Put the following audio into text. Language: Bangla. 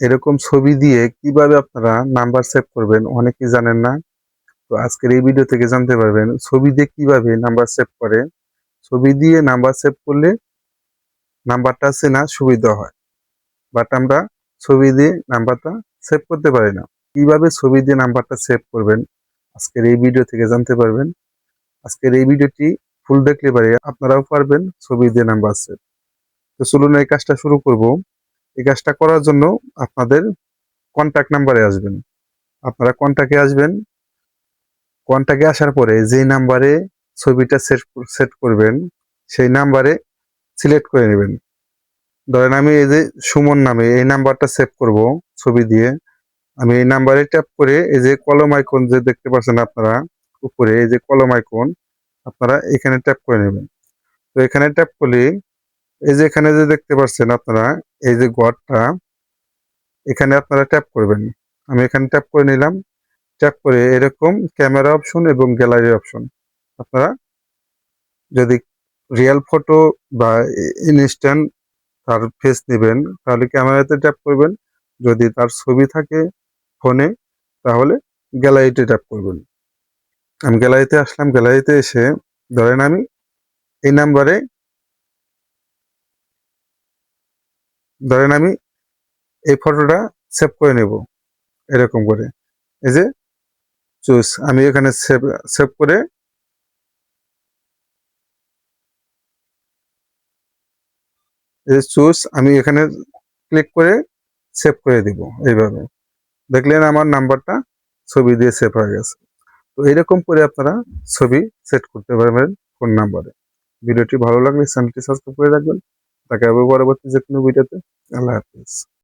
এরকম ছবি দিয়ে কিভাবে আপনারা নাম্বার সেভ করবেন অনেকেই জানেন না। তো আজকের এই ভিডিও থেকে জানতে পারবেন ছবি দিয়ে কিভাবে নাম্বার সেভ করে। ছবি দিয়ে নাম্বার সেভ করলে নাম্বারটা চেনা সুবিধা হয়, বাট আমরা ছবি দিয়ে নাম্বারটা সেভ করতে পারি না। কিভাবে ছবি দিয়ে নাম্বারটা সেভ করবেন আজকের এই ভিডিও থেকে জানতে পারবেন। আজকের এই ভিডিওটি ফুল দেখলে পারে আপনারাও পারবেন ছবি দিয়ে নাম্বার সেভ। তো চলুন এই কাজটা শুরু করব। এই কাজটা করার জন্য আপনাদের কন্ট্যাক্ট নাম্বারে আসবেন। আপনারা কন্ট্যাক্টে আসবেন। কন্ট্যাক্টে আসার পরে যে নাম্বারে ছবিটা সেট করবেন সেই নাম্বারে সিলেক্ট করে নেবেন। ধরেন আমি এই যে সুমন নামে এই নাম্বারটা সেভ করব ছবি দিয়ে। আমি এই নাম্বারে ট্যাপ করে এই যে কলম আইকন যে দেখতে পাচ্ছেন আপনারা উপরে, এই যে কলম আইকন আপনারা এখানে ট্যাপ করে নেবেন। তো এখানে ট্যাপ করলে এই যে এখানে যে দেখতে পাচ্ছেন আপনারা এই যে ঘরটা, এখানে আপনারা ট্যাপ করবেন। আমি এখানে ট্যাপ করে নিলাম। ট্যাপ করে এরকম ক্যামেরা অপশন এবং গ্যালারি অপশন, আপনারা যদি রিয়েল ফটো বা ইনস্ট্যান্ট তার ফেস নেবেন তাহলে ক্যামেরাতে ট্যাপ করবেন। যদি তার ছবি থাকে ফোনে তাহলে গ্যালারিতে ট্যাপ করবেন। আমি গ্যালারিতে আসলাম। গ্যালারিতে এসে ধরেন আমি এই নাম্বারে এই ফটোটা সেভ করে নেব এরকম করে। এই যে চুজ, আমি এখানে সেভ সেভ করে এই যে চুজ আমি এখানে ক্লিক করে সেভ করে দিব। এইভাবে দেখলেন আমার নাম্বারটা ছবি দিয়ে সেভ হয়ে গেছে। তো এরকম করে আপনারা ছবি সেট করতে পারবেন ফোন নাম্বারে। ভিডিওটি ভালো লাগলে চ্যানেলটি সাবস্ক্রাইব করে রাখবেন। দেখা হবে পরবর্তী যে কোনো ভিডিওতে। আল্লাহ হাফিজ।